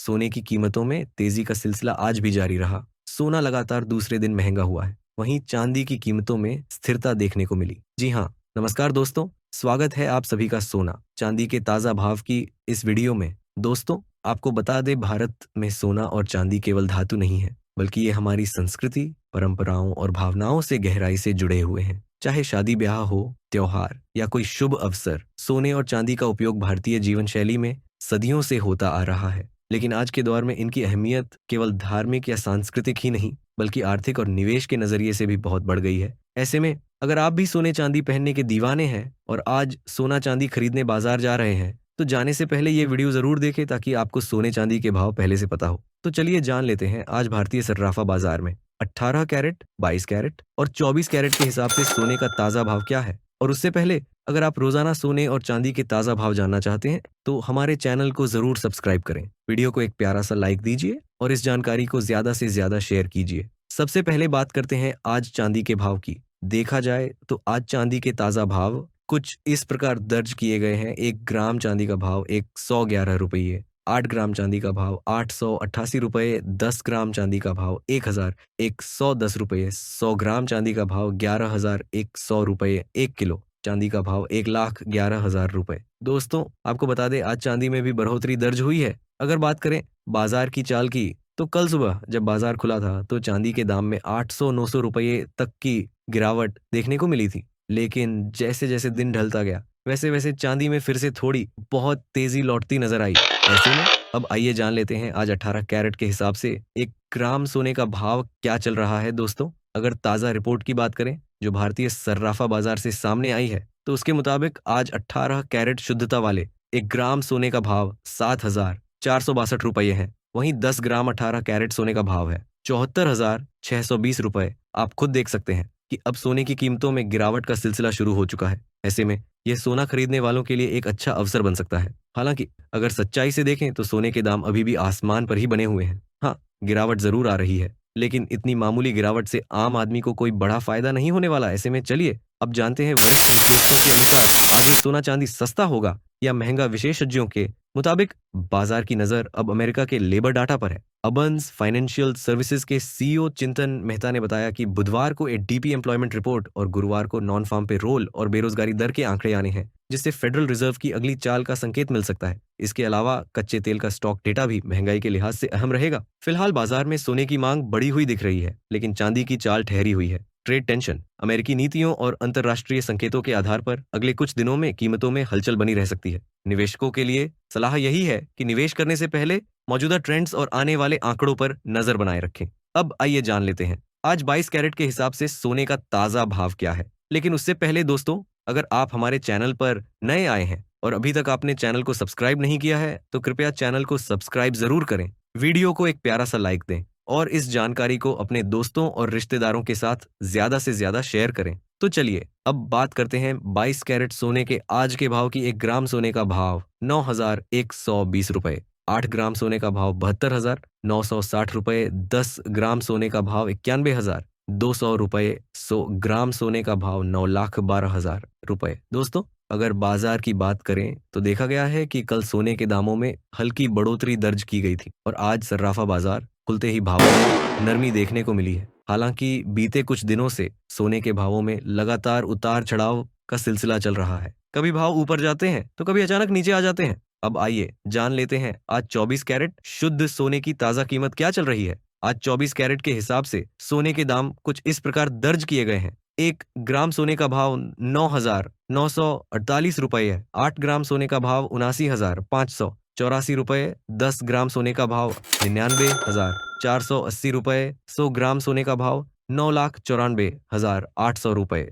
सोने की कीमतों में तेजी का सिलसिला आज भी जारी रहा। सोना लगातार दूसरे दिन महंगा हुआ है। वहीं चांदी की कीमतों में स्थिरता देखने को मिली। जी हाँ, नमस्कार दोस्तों, स्वागत है आप सभी का सोना चांदी के ताजा भाव की इस वीडियो में। दोस्तों, आपको बता दें, भारत में सोना और चांदी केवल धातु नहीं है, बल्कि ये हमारी संस्कृति, परंपराओं और भावनाओं से गहराई से जुड़े हुए हैं। चाहे शादी ब्याह हो, त्योहार या कोई शुभ अवसर, सोने और चांदी का उपयोग भारतीय जीवन शैली में सदियों से होता आ रहा है। लेकिन आज के दौर में इनकी अहमियत केवल धार्मिक या सांस्कृतिक ही नहीं, बल्कि आर्थिक और निवेश के नजरिए से भी बहुत बढ़ गई है। ऐसे में अगर आप भी सोने चांदी पहनने के दीवाने हैं और आज सोना चांदी खरीदने बाजार जा रहे हैं, तो जाने से पहले ये वीडियो जरूर देखें ताकि आपको सोने चांदी के भाव पहले से पता हो। तो चलिए जान लेते हैं आज भारतीय सर्राफा बाजार में 18 कैरेट, 22 कैरेट और 24 कैरेट के हिसाब से सोने का ताजा भाव क्या है। और उससे पहले अगर आप रोजाना सोने और चांदी के ताजा भाव जानना चाहते हैं तो हमारे चैनल को जरूर सब्सक्राइब करें, वीडियो को एक प्यारा सा लाइक दीजिए और इस जानकारी को ज्यादा से ज्यादा शेयर कीजिए। सबसे पहले बात करते हैं आज चांदी के भाव की। देखा जाए तो आज चांदी के ताजा भाव कुछ इस प्रकार दर्ज किए गए हैं। 1 ग्राम चांदी का भाव 111 रुपये, 8 ग्राम चांदी का भाव 888 रुपये, 10 ग्राम चांदी का भाव 1110 रुपये, 100 ग्राम चांदी का भाव 11,100 रुपये, 1 किलो चांदी का भाव 1,11,000 रुपये। दोस्तों, आपको बता दें, आज चांदी में भी बढ़ोतरी दर्ज हुई है। अगर बात करें बाजार की चाल की, तो कल सुबह जब बाजार खुला था तो चांदी के दाम में 800-900 रुपये तक की गिरावट देखने को मिली थी। लेकिन जैसे जैसे दिन ढलता गया, वैसे वैसे चांदी में फिर से थोड़ी बहुत तेजी लौटती नजर आई। ऐसे में अब आइए जान लेते हैं आज 18 कैरेट के हिसाब से 1 ग्राम सोने का भाव क्या चल रहा है। दोस्तों, अगर ताजा रिपोर्ट की बात करें जो भारतीय सर्राफा बाजार से सामने आई है, तो उसके मुताबिक आज 18 कैरेट शुद्धता वाले 1 ग्राम सोने का भाव 7,462 रुपये है। वहीं 10 ग्राम 18 कैरेट सोने का भाव है 74,620 रुपये। आप खुद देख सकते हैं कि अब सोने की कीमतों में गिरावट का सिलसिला शुरू हो चुका है। ऐसे में यह सोना खरीदने वालों के लिए एक अच्छा अवसर बन सकता है। हालांकि अगर सच्चाई से देखें तो सोने के दाम अभी भी आसमान पर ही बने हुए हैं। हाँ, गिरावट जरूर आ रही है, लेकिन इतनी मामूली गिरावट से आम आदमी को कोई बड़ा फायदा नहीं होने वाला। ऐसे में चलिए अब जानते हैं वरिष्ठ विशेषज्ञों के अनुसार आगे सोना चांदी सस्ता होगा या महंगा। विशेषज्ञों के मुताबिक बाजार की नजर अब अमेरिका के लेबर डाटा पर है। अबंस फाइनेंशियल सर्विसेज के सीईओ चिंतन मेहता ने बताया कि बुधवार को एडीपी एम्प्लॉयमेंट रिपोर्ट और गुरुवार को नॉन फार्म पे रोल और बेरोजगारी दर के आंकड़े आने हैं, जिससे फेडरल रिजर्व की अगली चाल का संकेत मिल सकता है। इसके अलावा कच्चे तेल का स्टॉक डेटा भी महंगाई के लिहाज से अहम रहेगा। फिलहाल बाजार में सोने की मांग बढ़ी हुई दिख रही है, लेकिन चांदी की चाल ठहरी हुई है। ट्रेड टेंशन, अमेरिकी नीतियों और अंतर्राष्ट्रीय संकेतों के आधार पर अगले कुछ दिनों में कीमतों में हलचल बनी रह सकती है। निवेशकों के लिए सलाह यही है कि निवेश करने से पहले मौजूदा ट्रेंड्स और आने वाले आंकड़ों पर नजर बनाए रखें। अब आइए जान लेते हैं आज 22 कैरेट के हिसाब से सोने का ताजा भाव क्या है। लेकिन उससे पहले दोस्तों, अगर आप हमारे चैनल पर नए आए हैं और अभी तक आपने चैनल को सब्सक्राइब नहीं किया है, तो कृपया चैनल को सब्सक्राइब जरूर करें, वीडियो को एक प्यारा सा लाइक दें और इस जानकारी को अपने दोस्तों और रिश्तेदारों के साथ ज्यादा से ज्यादा शेयर करें। तो चलिए अब बात करते हैं 22 कैरेट सोने के आज के भाव की। 1 ग्राम सोने का भाव 9,120 रुपये, 8 ग्राम सोने का भाव 72,960 रुपये, 10 ग्राम सोने का भाव 91,200 रुपये, 100 ग्राम सोने का भाव 9,12,000 रुपये। दोस्तों, अगर बाजार की बात करें तो देखा गया है कि कल सोने के दामों में हल्की बढ़ोतरी दर्ज की गई थी और आज सर्राफा बाजार खुलते ही भावों में नरमी देखने को मिली है। हालांकि बीते कुछ दिनों से सोने के भावों में लगातार उतार चढ़ाव का सिलसिला चल रहा है। कभी भाव ऊपर जाते हैं तो कभी अचानक नीचे आ जाते हैं। अब आइए जान लेते हैं आज 24 कैरेट शुद्ध सोने की ताजा कीमत क्या चल रही है। आज 24 कैरेट के हिसाब से सोने के दाम कुछ इस प्रकार दर्ज किए गए हैं। 1 ग्राम सोने का भाव 9,948 रुपये है। 8 ग्राम सोने का भाव 79,584 रुपये, 10 ग्राम सोने का भाव 99,480 रुपये, 100 ग्राम सोने का भाव 9,94,800 रुपये।